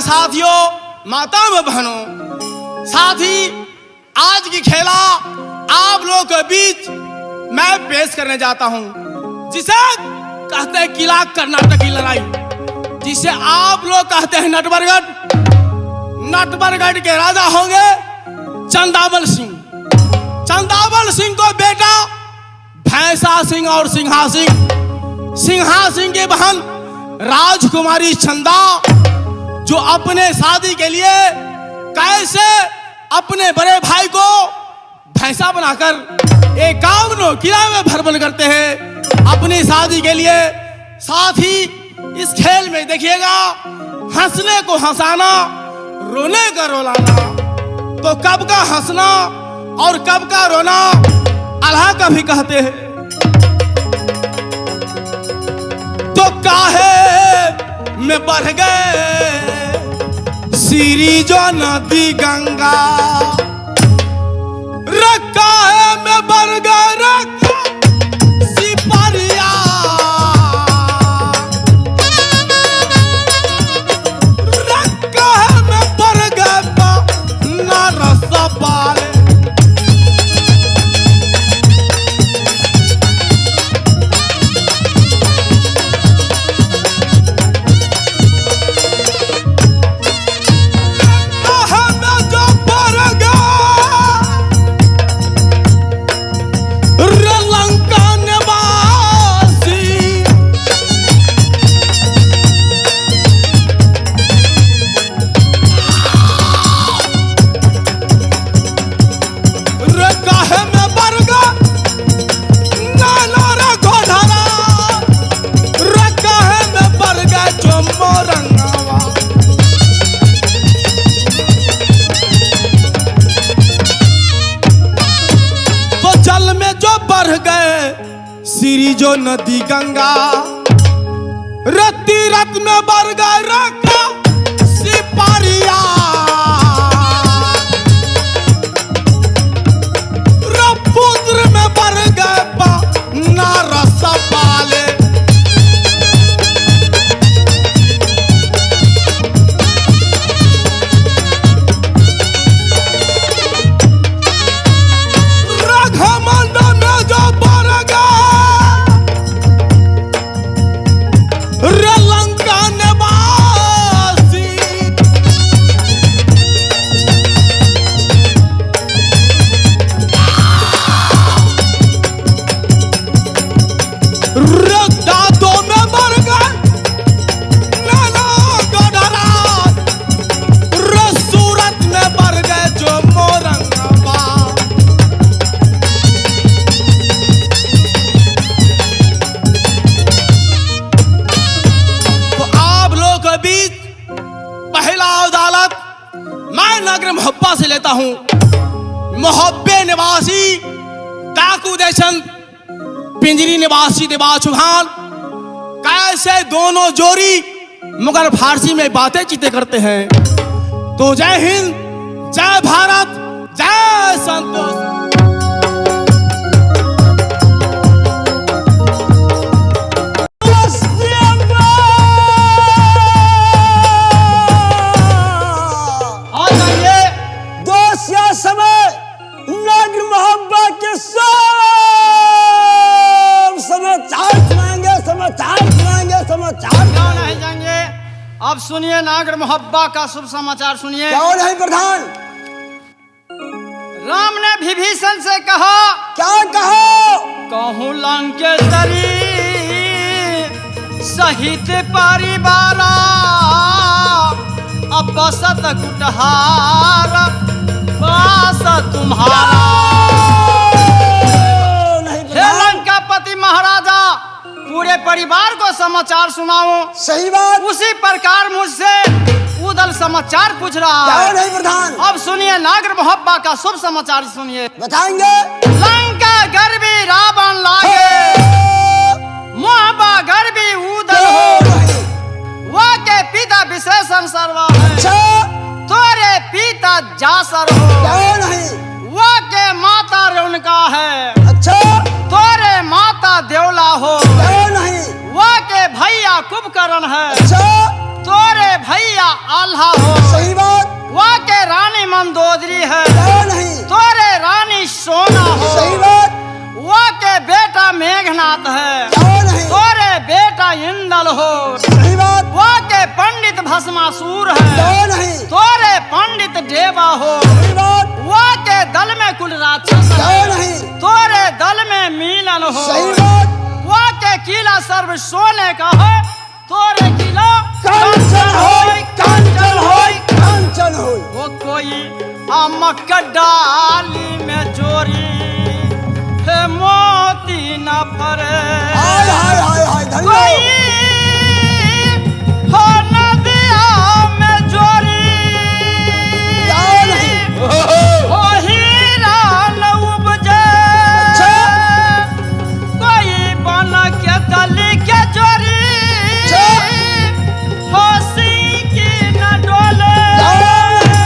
साथियों, माता में बहनों, साथ ही आज की खेला आप लोगों के बीच मैं पेश करने जाता हूं, जिसे कहते हैं किला कर्नाटक की लड़ाई, जिसे आप लोग कहते हैं नटबरगढ़। नटबरगढ़ के राजा होंगे चंदावल सिंह। चंदावल सिंह को बेटा भैंसा सिंह और सिंहा सिंह। सिंहा सिंह की बहन राजकुमारी चंदा, जो अपने शादी के लिए कैसे अपने बड़े भाई को भैंसा बनाकर एकावनों किला में भरबल करते हैं अपनी शादी के लिए। साथ ही इस खेल में देखिएगा, हंसने को हंसाना, रोने का रोलाना। तो कब का हंसना और कब का रोना अल्लाह का भी कहते हैं। तो काहे में बढ़ गए सीरी जो नदी गंगा, रखा है में बढ़ गए रखा सिपारिया, रखा है में बढ़ गए ना रसा पाले। सीरी जो नदी गंगा, रत्ती रत में बढ़ गए रखा सिपारिया, रपुद्र में बढ़ गए ना रसा पाले। मोहब्बा से लेता हूं। मोहब्बे निवासी डाकू देशन, पिंजरी निवासी देवा चौहान, कैसे दोनों जोड़ी मगर फारसी में बातें चीतें करते हैं। तो जय हिंद, जय भारत, जय संतोष। अब सुनिए नागर मोहब्बा का शुभ समाचार सुनिए। क्या नहीं प्रधान? राम ने विभीषण से कहा। क्या कहा? कहूँ लंकेश्वरी सहित परिवार, अब बसत कुटहार बास तुम्हारा। हे लंकापति महाराजा, पूरे परिवार को समाचार सुनाऊं। सही बात। उसी प्रकार मुझसे उदल समाचार पूछ रहा है। नहीं प्रधान? अब सुनिए नागर मोहब्बा का शुभ समाचार सुनिए। बताएंगे। लंका गर्वी रावण लागे, मोहब्बा गर्वी उदल हो, वह के पिता विशेषण सर्वा है। अच्छा। तोरे पिता जासर हो, नहीं। वह के माता रेणुका है। अच्छा। तोरे माता देवला हो, नहीं। वह के भैया कुंभकर्ण है। अच्छा। तोरे भैया आल्हा हो। सही बात। वह के रानी मंदोदरी है, क्या नहीं। तोरे रानी सोना हो। सही बात। वह के बेटा मेघनाथ है, क्या नहीं। तोरे बेटा इंदल हो। सही बात। वह के पंडित भस्मासुर है, क्या नहीं। तोरे पंडित देवा हो। सही बात। वह के दल में कुल राक्षस क्या है, नहीं। तोरे दल में मिलन हो। सही बात। वह के किला सर्व सोने का है, तोरे किला कांचन होय, कांचन होय, कांचन होय। वो कोई आमक डाली में जोरी है, मोती न भरे। हाय हाय हाय हाय धन्य। कोई हो नदिया में जोरी, क्या नहीं। हो हीरा न उपजे। अच्छा। कोई बन के तली के जोरी, अच्छा। हो सींकी न डोले।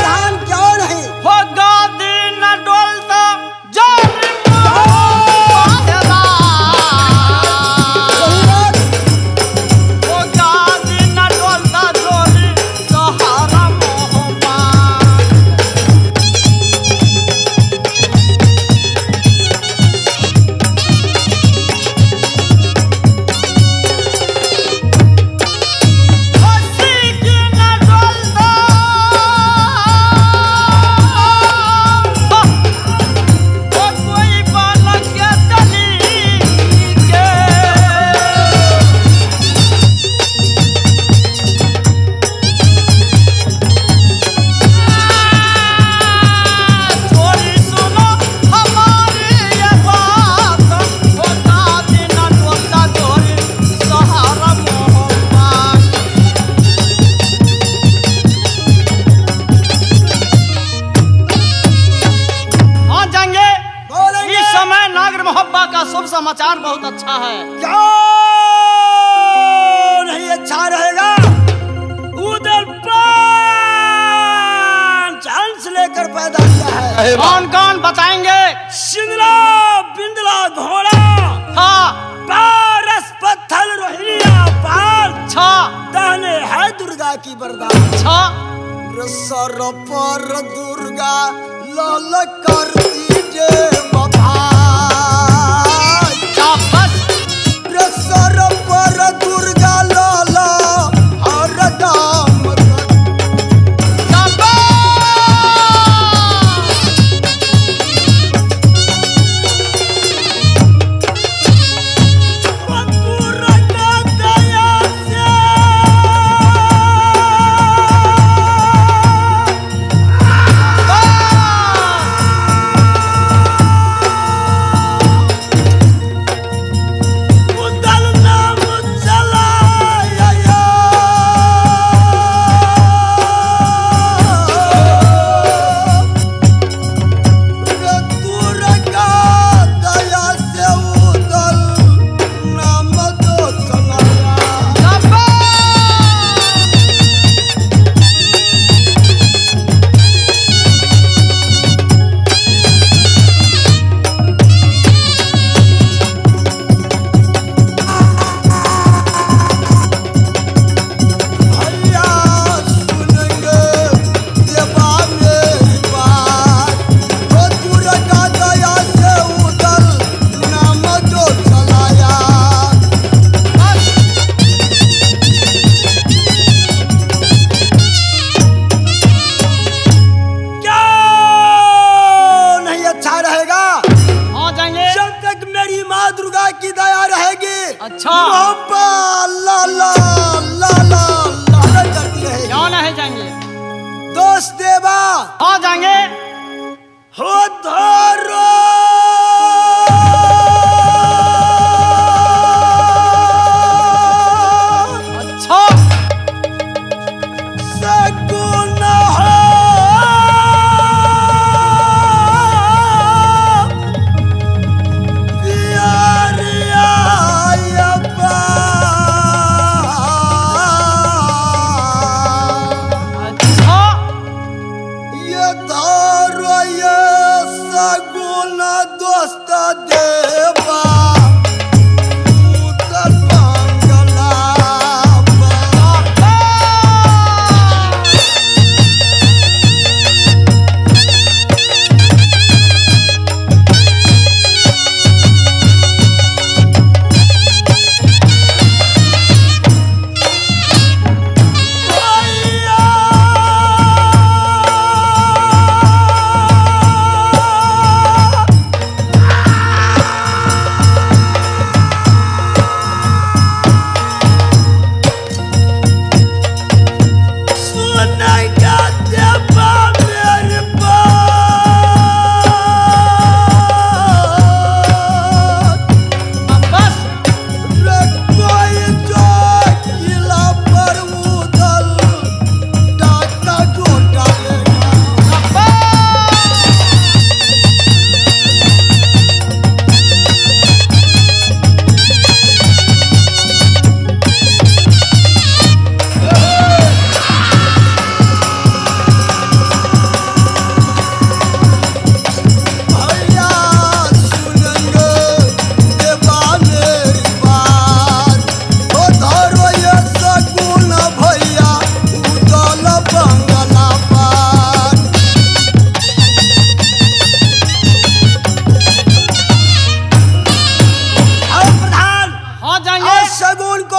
धान क्या नहीं। हो गादी न डोलता जोरी बांधेला। सही बात। हो गादी न डोलता जोरी सहारा मोहब्बत। हो सींकी न डोलता, हो कोई बालक के तली के। छोरी सुनो हमारी ये बात, हो गादी न डोलता जोरी सहारा मोहब्बत। हाँ जाएंगे। बोलेंगे। इस समय नागर मोहब्बा का शुभ समाचार बहुत अच्छा है। क्या नहीं अच्छा रहेगा। उधर पांच हंस लेकर पैदा किया है। कौन कौन बताएंगे? शिंदला बिंदला घोड़ा, था पारस पत्थर रोहिणिया पाल, छा दाने है दुर्गा की वरदान। छा सर पर दुर्गा लाल करती जे बभाई। चापस सर पर दुर्गा लाल हर दाम चापस। दुर्गा दया से उदल नाम चलाया। दुर्गा दया से उदल नाम तो चलाया। भैया सुनेंगे देवा मेरी बात, वो दुर्गा दया से उदल नाम जो चलाया। क्या नहीं अच्छा रहेगा। हाँ जाएंगे। जब तक मेरी माँ दुर्गा की दया रहेगी, अच्छा। मोहब्बत ला ला ला ला ला करती रहेगी। क्यों नहीं जाएंगे? दोस्त देवा हाँ जाएंगे। हो धरो अच्छा सगुन हो प्यारिया अब्बा। अच्छा ये धरो ये सगुन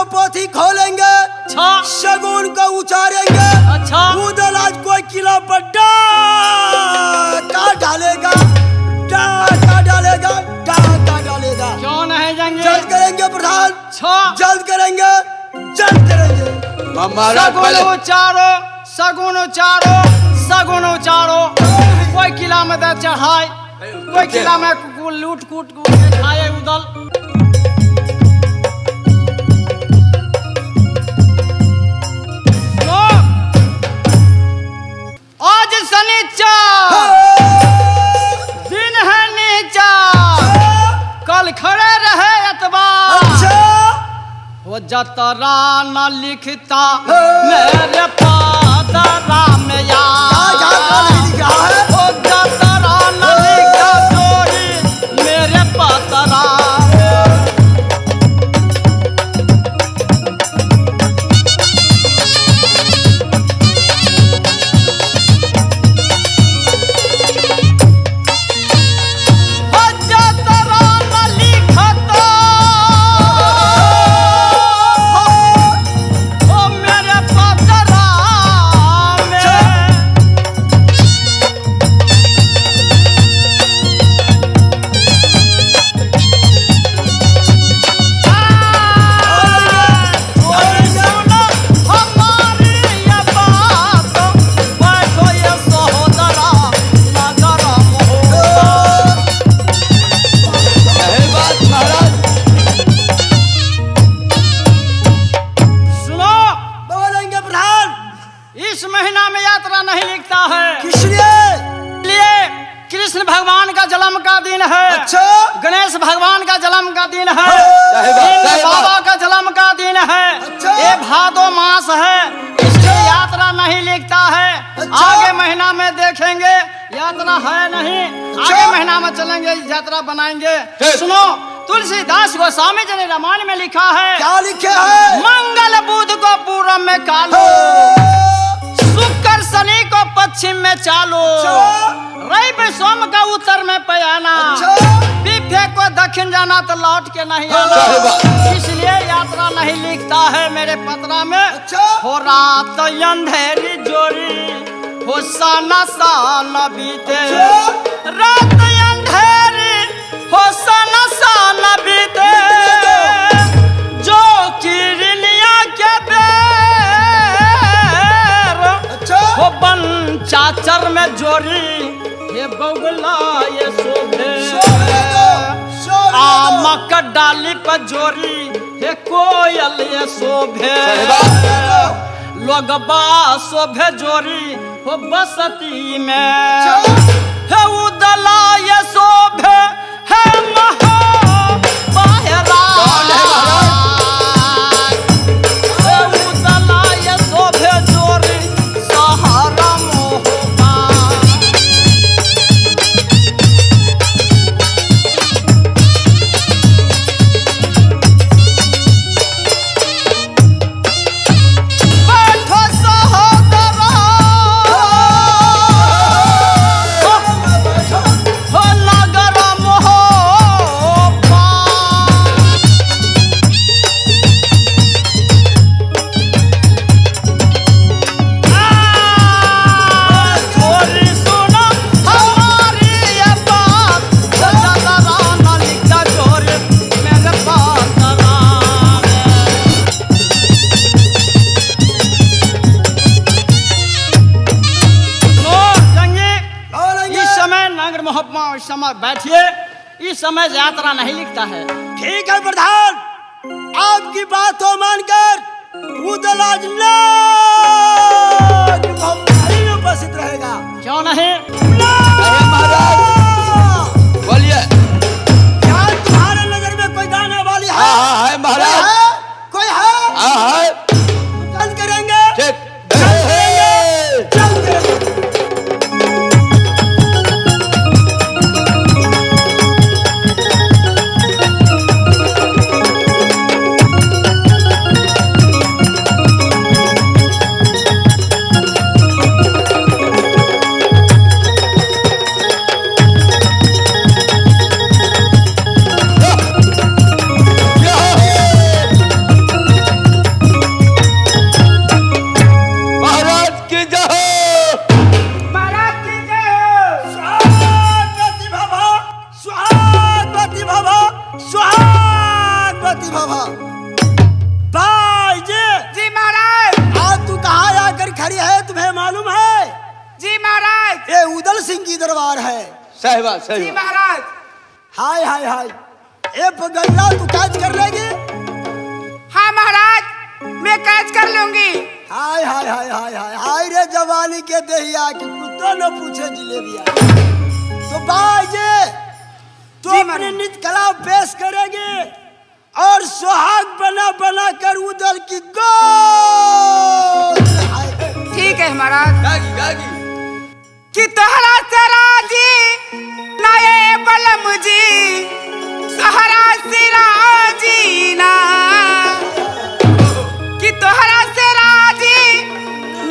को पोथी खोलेंगे, अच्छा शगुन को उचारेंगे। अच्छा उधर आज कोई किला पर डाका डालेगा, डाका डालेगा, डाका डालेगा। क्यों नहीं जाएंगे? जल्द करेंगे प्रधान, अच्छा जल्द करेंगे, जल्द करेंगे। सगुन उचारो, सगुन उचारो, सगुन उचारो। कोई किला में दे चढ़ाए, कोई किला में लूट कूट के खाए उदल। तो आज शनिचर दिन है नीचा, कल खड़े रहे एतबार। अच्छा वो जतरा न लिखता मेरे पादरा में यार। नहीं लिखा है। वो जतरा न लिखता जोड़ी मेरे पादरा में। वो जतरा न लिखता ओ मेरे पादरा में। सुनो हमारी ये बात, बैठो ये सहोदरा नगर मोहब्बत। सही बात महाराज। सुनो, बोलेंगे प्रधान। इस महीना में यात्रा नहीं लिखता है, किस लिए? इसलिए कृष्ण भगवान का जन्म का दिन है। अच्छा गणेश भगवान का जन्म का दिन है। सही बात, इंद्र सही बात। बाबा का जन्म का दिन है। अच्छा। ये भादो मास है, इसलिए यात्रा नहीं लिखता है। अच्छा। आगे महीना में देखेंगे, यात्रा है नहीं। अच्छा। आगे महीना में चलेंगे, यात्रा बनाएंगे। ठीक। सुनो, तुलसीदास गोस्वामी जी ने रामायण में लिखा है, क्या लिखे है? मंगल बुध को पूरब में कालो, शुक्र शनि को पश्चिम में चालो, रवि सोम का उत्तर में पयाना, बिफे को दक्षिण जाना तो लौट के नहीं आना। इसलिए यात्रा नहीं लिखता है मेरे पत्रा में। अच्छा। हो रात अंधेरी जोड़ी, हो साना साल बीते, रात अंधेरी हो साना साल बीते, जो किरनिया के बेर अच्छा हो बन चाचर में जोड़ी, ये बगुला ये शोभे, आमक डाली पर जोड़ी, हे कोयल ये शोभे, लोगबा शोभे जोड़ी हो बसती में, हे उदला ये शोभे, हे महा बाहरा, हे उदला ये शोभे जोड़ी सहारा मोहबा। बैठो सहोदरा, हो नगर मोहब्बा। चोरी सुनो हमारी ये बात, जतरा न लिखता चोरी मेरे पातरा में। सुनो जंगी, बोलेंगे। इस समय नगर मोहब्बा, इस समय बैठिए, इस समय यात्रा नहीं लिखता है। ठीक है प्रधान, आपकी बात को मानकर उदल आज उपस्थित रहेगा। क्यों नहीं? बोलिए। क्या तुम्हारे नजर में कोई गाने वाली है? है महाराज। कोई है? है जल्द करेंगे, ठीक। जल्द करेंगे, जल्द करेंगे। प्रतिभा बाजी। जी महाराज। आज तू कहाँ आकर खड़ी है, तुम्हें मालूम है? जी महाराज। ये उदल सिंह की दरबार है। सही बात, सही जी बात। महाराज। हाय हाय हाय, ए पगल्ला तू कैच कर लेगी? हाँ महाराज, मैं कैच कर लूंगी। हाय हाय हाय हाय हाय हाय रे जवानी के देहिया की कुत्ता न पूछे जिलेबिया। तो बाजे तो अपनी नित्य कला पेश करेगी और सुहाग बना बना कर उदल की गोद। ठीक है महाराज। गागी गागी कि तोहरा से राजी नए बलम जी, तोहरा से राजी ना, कि तोहरा से राजी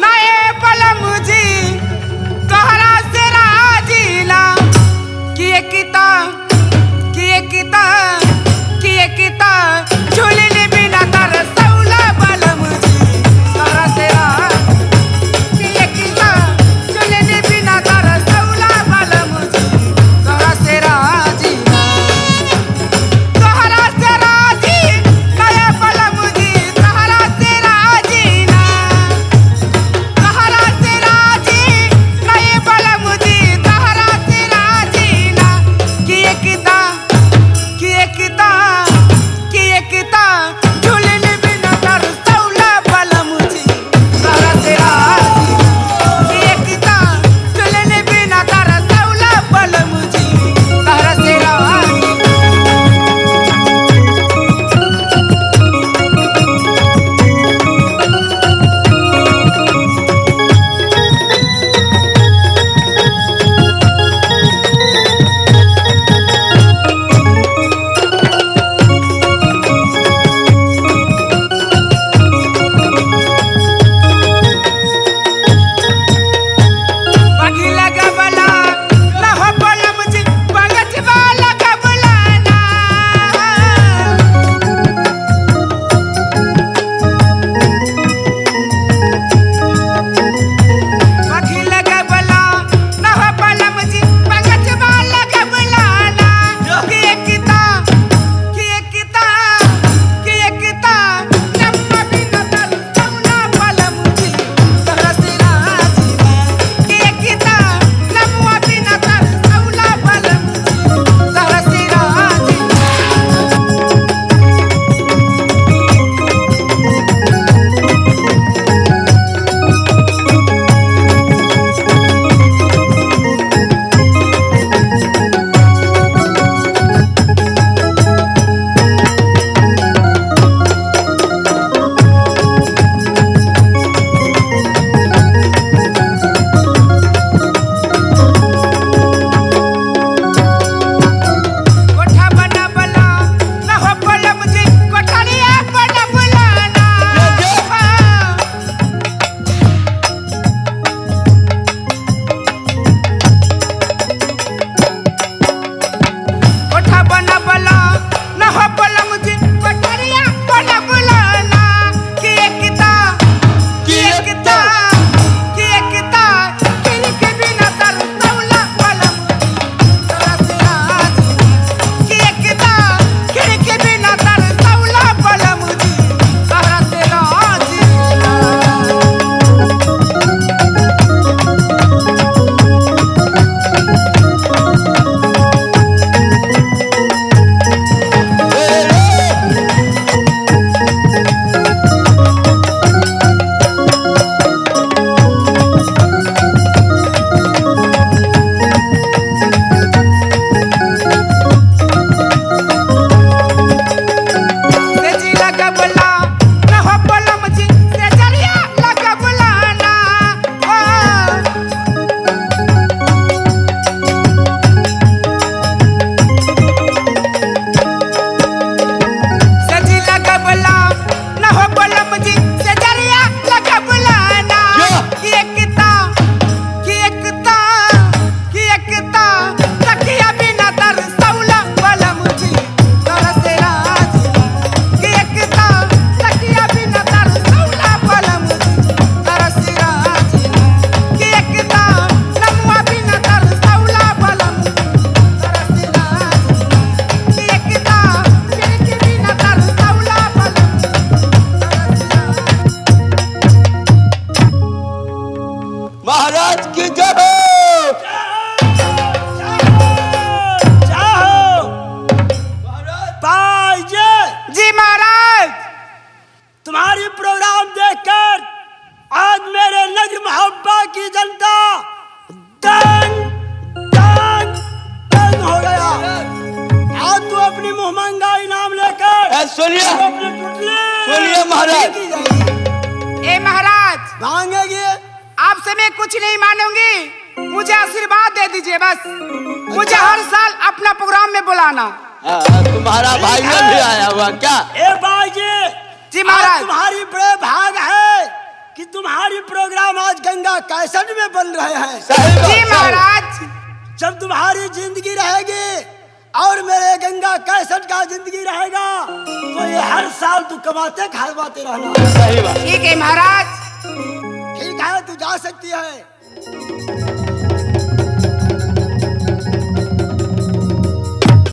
नए बलम जी, तोहरा से राजी ना, कि ये किता झूलने बिना तर सौला बलम जी, तोहरा से राजी, कि ये किता जी महाराज। तुम्हारी प्रोग्राम देखकर आज मेरे नगर मोहब्बा की जनता दंग दंग दंग हो गया। आज तू अपनी मुहमंगा इनाम लेकर सुनिए अपने सुनिए महाराज। ए महाराज, मांगेगी आपसे मैं कुछ नहीं मानूंगी, मुझे आशीर्वाद दे दीजिए बस। मुझे हर साल अपना प्रोग्राम में बुलाना। तुम्हारा भाई में भी आया हुआ क्या? ए बाजी जी महाराज। तुम्हारी बड़े भाग है कि तुम्हारी प्रोग्राम आज गंगा कैसेट में बन रहे हैं। जी महाराज। जब तुम्हारी जिंदगी रहेगी और मेरे गंगा कैसेट का जिंदगी रहेगा तो ये हर साल तू कमाते खाते रहना। सही बात। ठीक है महाराज। ठीक है, तू जा सकती है।